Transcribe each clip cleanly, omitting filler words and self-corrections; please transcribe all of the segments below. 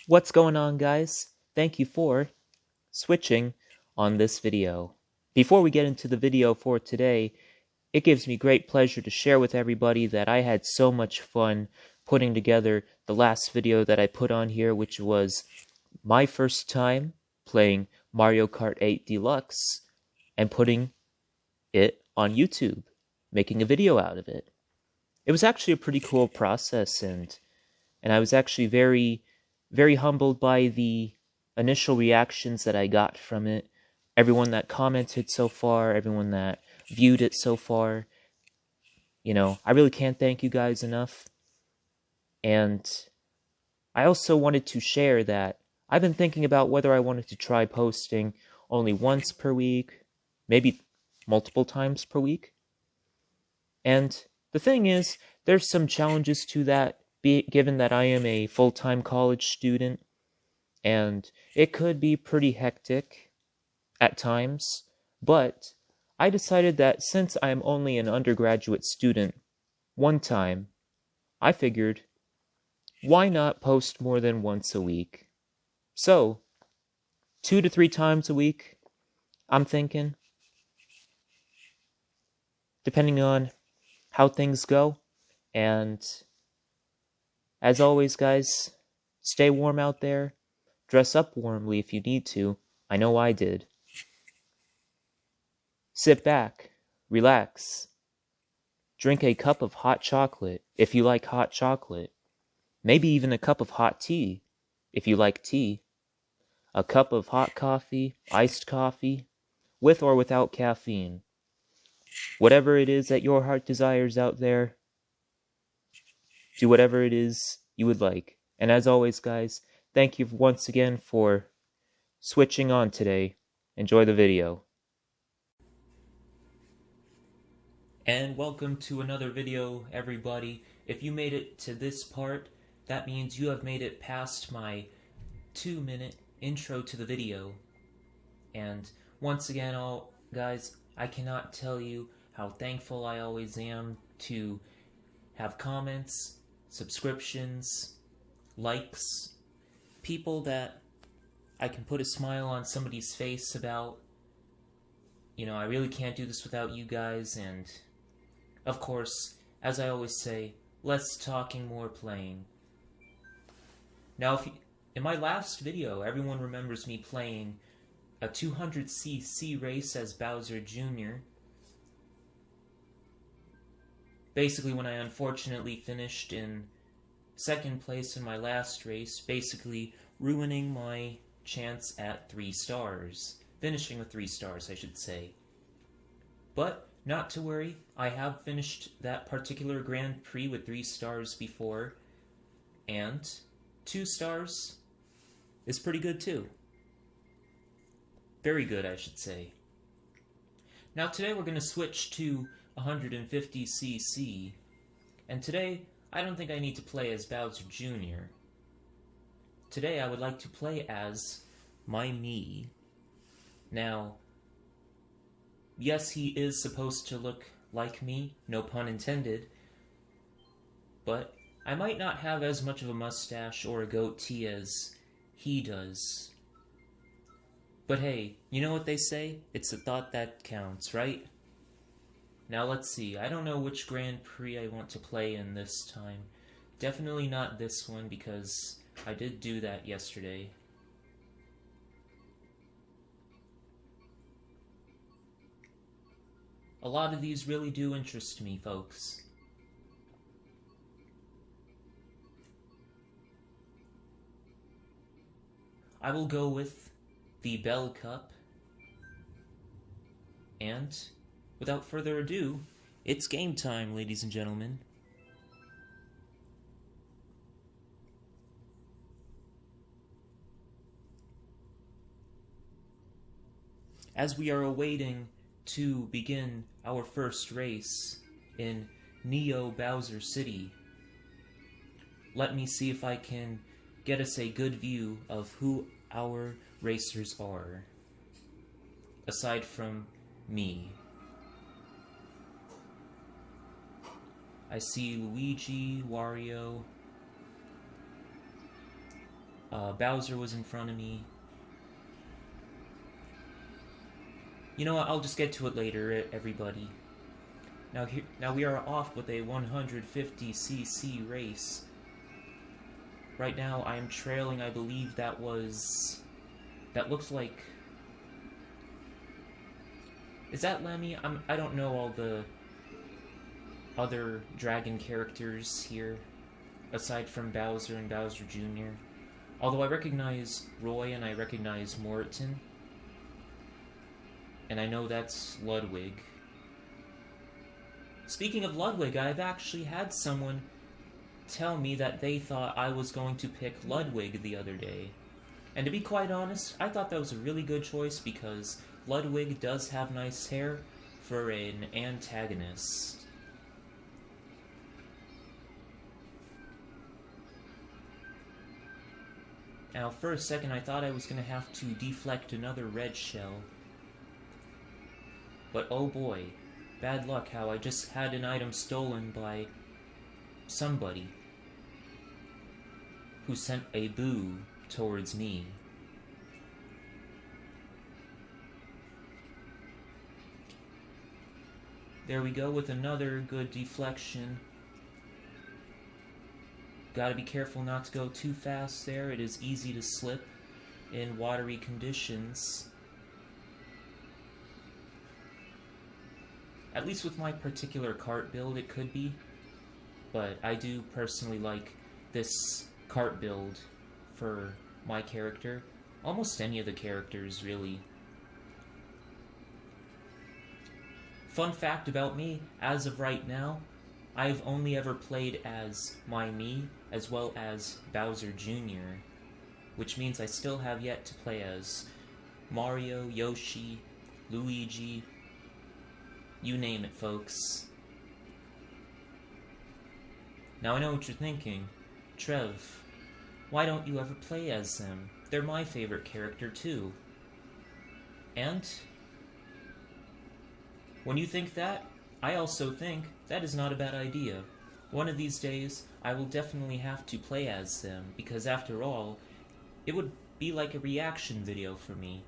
What's going on, guys? Thank you for switching on this video. Before we get into the video for today, it gives me great pleasure to share with everybody that I had so much fun putting together the last video that I put on here, which was my first time playing Mario Kart 8 Deluxe and putting it on YouTube, making a video out of it. It was actually a pretty cool process, and I was actually very humbled by the initial reactions that I got from it. Everyone that commented so far, everyone that viewed it so far. You know, I really can't thank you guys enough. And I also wanted to share that I've been thinking about whether I wanted to try posting only once per week, maybe multiple times per week. And the thing is, there's some challenges to that, given that I am a full-time college student, and it could be pretty hectic at times, but I decided that since I'm only an undergraduate student one time, I figured, why not post more than once a week? So, 2 to 3 times a week, I'm thinking, depending on how things go. And as always, guys, stay warm out there. Dress up warmly if you need to. I know I did. Sit back, relax. Drink a cup of hot chocolate if you like hot chocolate. Maybe even a cup of hot tea if you like tea. A cup of hot coffee, iced coffee, with or without caffeine. Whatever it is that your heart desires out there, do whatever it is you would like. And as always, guys, thank you once again for switching on today. Enjoy the video. And welcome to another video, everybody. If you made it to this part, that means you have made it past my 2-minute intro to the video. And once again, guys, I cannot tell you how thankful I always am to have comments, subscriptions, likes, people that I can put a smile on somebody's face about. You know, I really can't do this without you guys, and of course, as I always say, less talking, more playing. Now, in my last video, everyone remembers me playing a 200cc race as Bowser Jr. Basically, when I unfortunately finished in second place in my last race, basically ruining my chance at 3 stars. Finishing with 3 stars, I should say. But, not to worry, I have finished that particular Grand Prix with 3 stars before, and 2 stars is pretty good too. Very good, I should say. Now today we're going to switch to 150cc, and today I don't think I need to play as Bowser Jr. Today I would like to play as my Mii. Now, yes, he is supposed to look like me, no pun intended, but I might not have as much of a mustache or a goatee as he does. But hey, you know what they say? It's the thought that counts, right? Now let's see, I don't know which Grand Prix I want to play in this time. Definitely not this one, because I did do that yesterday. A lot of these really do interest me, folks. I will go with the Bell Cup, and without further ado, it's game time, ladies and gentlemen. As we are awaiting to begin our first race in Neo Bowser City, let me see if I can get us a good view of who our racers are, aside from me. I see Luigi, Wario, Bowser was in front of me. You know what, I'll just get to it later, everybody. Now we are off with a 150cc race. Right now I am trailing, I believe that looks like... Is that Lemmy? I don't know all the other dragon characters here, aside from Bowser and Bowser Jr. Although I recognize Roy and I recognize Morton. And I know that's Ludwig. Speaking of Ludwig, I've actually had someone tell me that they thought I was going to pick Ludwig the other day. And to be quite honest, I thought that was a really good choice because Ludwig does have nice hair for an antagonist. Now, for a second, I thought I was going to have to deflect another red shell. But oh boy, bad luck how I just had an item stolen by somebody who sent a boo towards me. There we go with another good deflection. Gotta be careful not to go too fast there. It is easy to slip in watery conditions. At least with my particular cart build it could be. But I do personally like this cart build for my character. Almost any of the characters, really. Fun fact about me, as of right now, I've only ever played as my Mii, as well as Bowser Jr., which means I still have yet to play as Mario, Yoshi, Luigi, you name it, folks. Now I know what you're thinking. Trev, why don't you ever play as them? They're my favorite character too. And when you think that, I also think that is not a bad idea. One of these days, I will definitely have to play as them, because after all, it would be like a reaction video for me.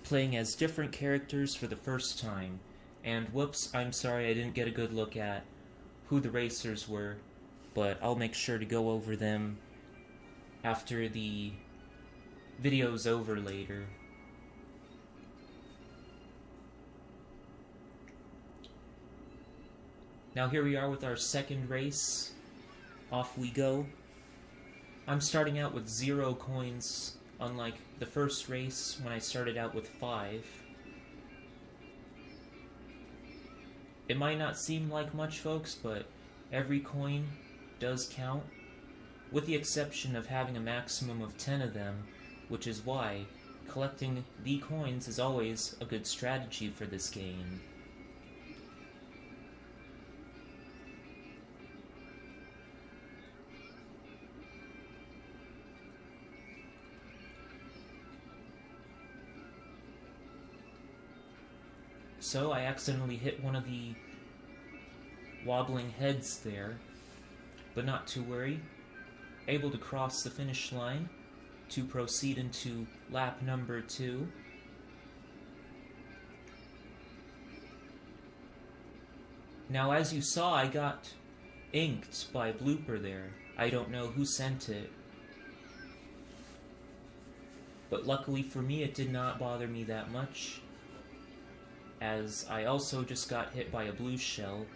Playing as different characters for the first time. And whoops, I'm sorry I didn't get a good look at who the racers were, but I'll make sure to go over them after the video's over later. Now here we are with our second race. Off we go. I'm starting out with 0 coins, unlike the first race when I started out with 5. It might not seem like much, folks, but every coin does count, with the exception of having a maximum of 10 of them, which is why collecting the coins is always a good strategy for this game. So I accidentally hit one of the wobbling heads there, but not to worry. Able to cross the finish line to proceed into lap number 2. Now as you saw, I got inked by Blooper there. I don't know who sent it, but luckily for me it did not bother me that much, as I also just got hit by a blue shell.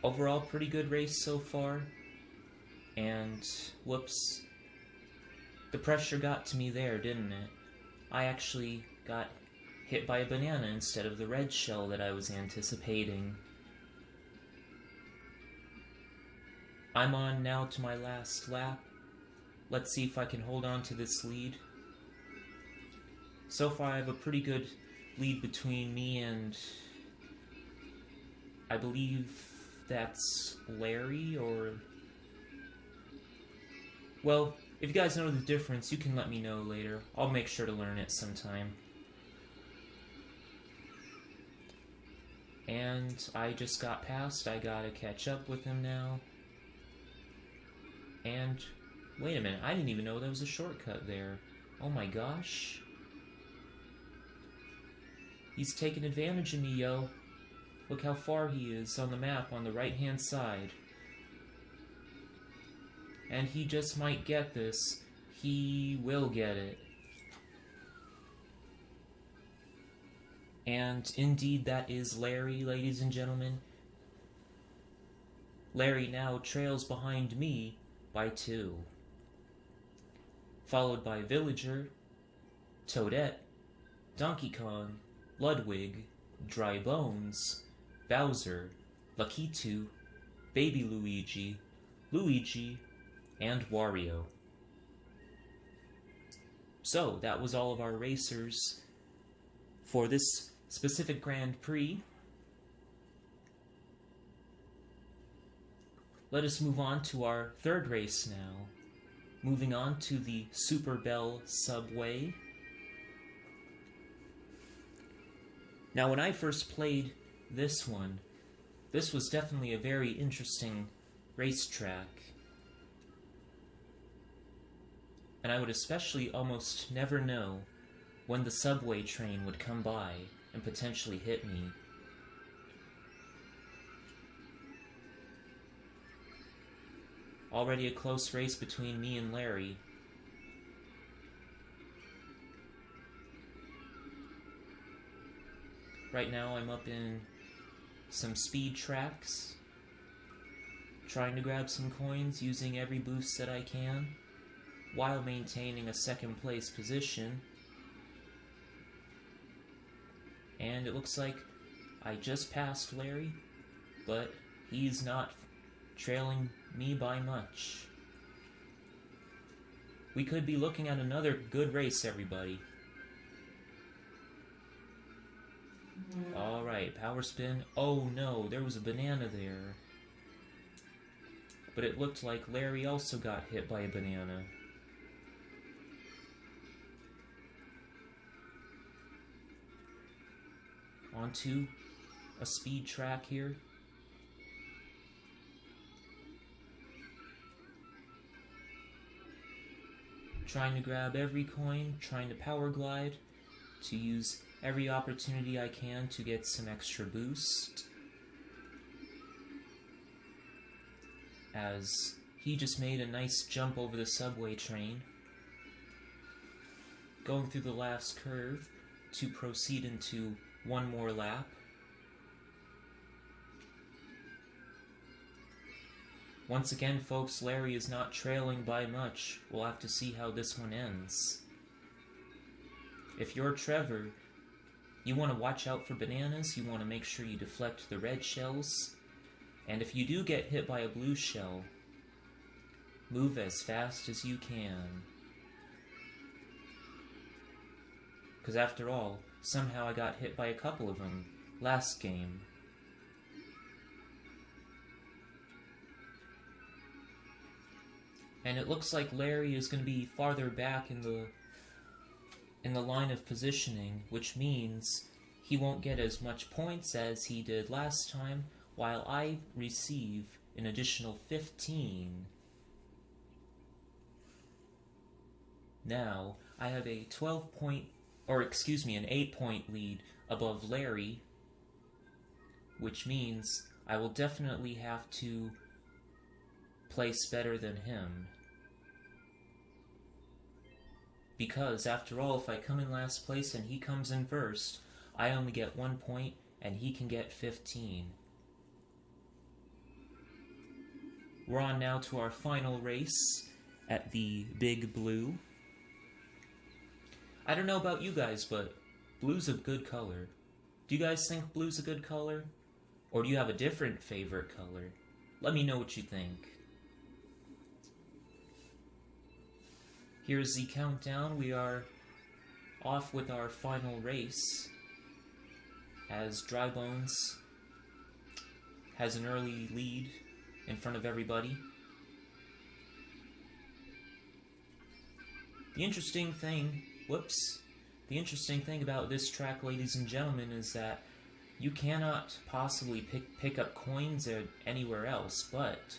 Overall, pretty good race so far. And, whoops. The pressure got to me there, didn't it? I actually got hit by a banana instead of the red shell that I was anticipating. I'm on now to my last lap. Let's see if I can hold on to this lead. So far I have a pretty good lead between me and, I believe that's Larry, or... Well, if you guys know the difference, you can let me know later. I'll make sure to learn it sometime. And I just got past. I gotta catch up with him now. And wait a minute, I didn't even know there was a shortcut there. Oh my gosh. He's taking advantage of me, yo. Look how far he is on the map on the right-hand side. And he just might get this. He will get it. And indeed that is Larry, ladies and gentlemen. Larry now trails behind me by 2. Followed by Villager, Toadette, Donkey Kong, Ludwig, Dry Bones, Bowser, Lakitu, Baby Luigi, Luigi, and Wario. So, that was all of our racers for this specific Grand Prix. Let us move on to our third race now. Moving on to the Super Bell Subway. Now, when I first played this one, this was definitely a very interesting racetrack. And I would especially almost never know when the subway train would come by and potentially hit me. Already a close race between me and Larry. Right now I'm up in some speed tracks, trying to grab some coins using every boost that I can, while maintaining a second place position. And it looks like I just passed Larry, but he's not trailing me by much. We could be looking at another good race, everybody. Alright, power spin. Oh no, there was a banana there. But it looked like Larry also got hit by a banana. Onto a speed track here. Trying to grab every coin, trying to power glide, to use every opportunity I can to get some extra boost. As he just made a nice jump over the subway train. Going through the last curve to proceed into one more lap. Once again, folks, Larry is not trailing by much. We'll have to see how this one ends. If you're Trevor, you want to watch out for bananas. You want to make sure you deflect the red shells. And if you do get hit by a blue shell, move as fast as you can. Because after all, somehow I got hit by a couple of them last game. And it looks like Larry is going to be farther back in the line of positioning, which means he won't get as much points as he did last time, while I receive an additional 15. Now, I have a 12-point, or excuse me, an 8-point lead above Larry, which means I will definitely have to place better than him. Because, after all, if I come in last place and he comes in first, I only get 1 point and he can get 15. We're on now to our final race at the Big Blue. I don't know about you guys, but blue's a good color. Do you guys think blue's a good color? Or do you have a different favorite color? Let me know what you think. Here's the countdown. We are off with our final race as Dry Bones has an early lead in front of everybody. The interesting thing about this track, ladies and gentlemen, is that you cannot possibly pick up coins anywhere else, but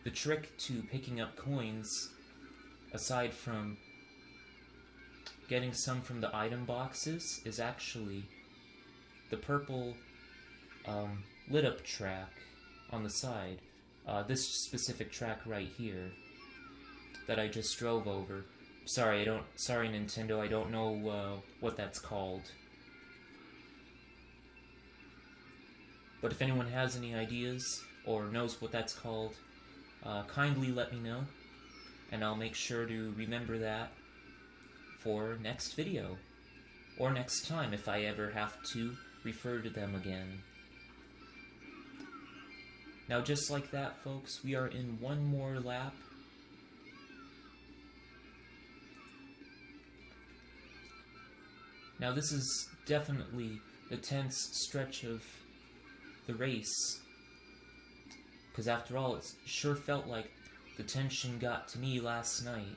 the trick to picking up coins, aside from getting some from the item boxes, is actually the purple lit up track on the side. This specific track right here that I just drove over. Sorry, Nintendo, I don't know what that's called. But if anyone has any ideas or knows what that's called, kindly let me know, and I'll make sure to remember that for next video, or next time if I ever have to refer to them again. Now just like that, folks, we are in one more lap. Now this is definitely the tense stretch of the race, because after all, it sure felt like the tension got to me last night,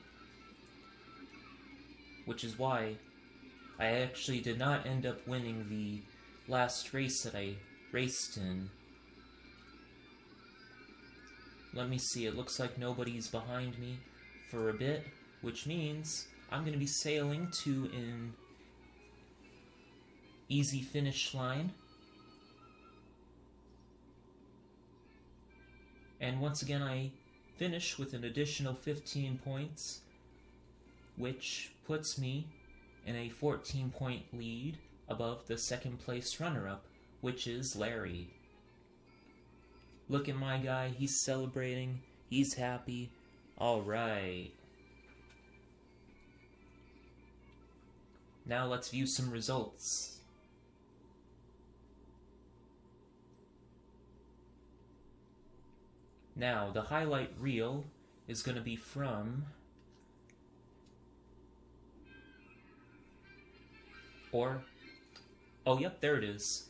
which is why I actually did not end up winning the last race that I raced in. Let me see, it looks like nobody's behind me for a bit, which means I'm going to be sailing to an easy finish line. And once again, I finish with an additional 15 points, which puts me in a 14-point lead above the second place runner-up, which is Larry. Look at my guy, he's celebrating, he's happy. Alright. Now let's view some results. Now, the highlight reel is going to be from... oh, yep, there it is.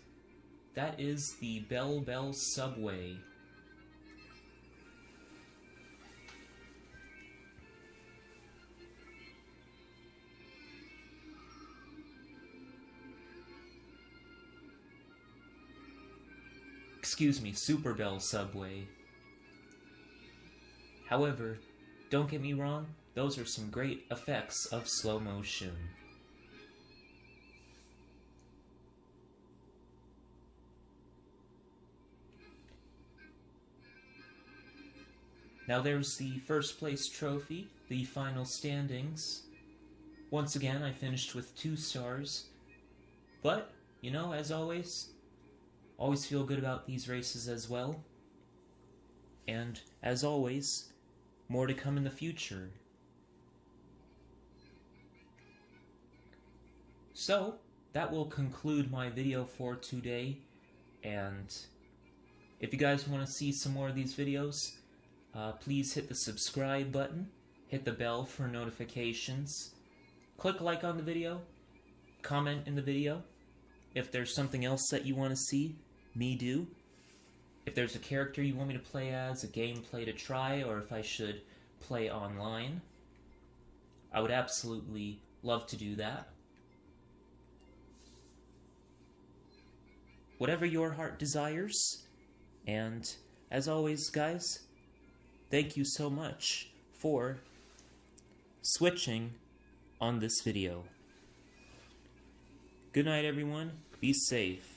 That is the Bell Subway. Excuse me, Super Bell Subway. However, don't get me wrong, those are some great effects of slow motion. Now there's the first place trophy, the final standings. Once again, I finished with 2 stars. But, you know, as always feel good about these races as well. And, as always, more to come in the future. So, that will conclude my video for today, and if you guys want to see some more of these videos, please hit the subscribe button, hit the bell for notifications, click like on the video, comment in the video. If there's something else that you want to see me do, if there's a character you want me to play as, a gameplay to try, or if I should play online, I would absolutely love to do that. Whatever your heart desires, and as always, guys, thank you so much for switching on this video. Good night, everyone. Be safe.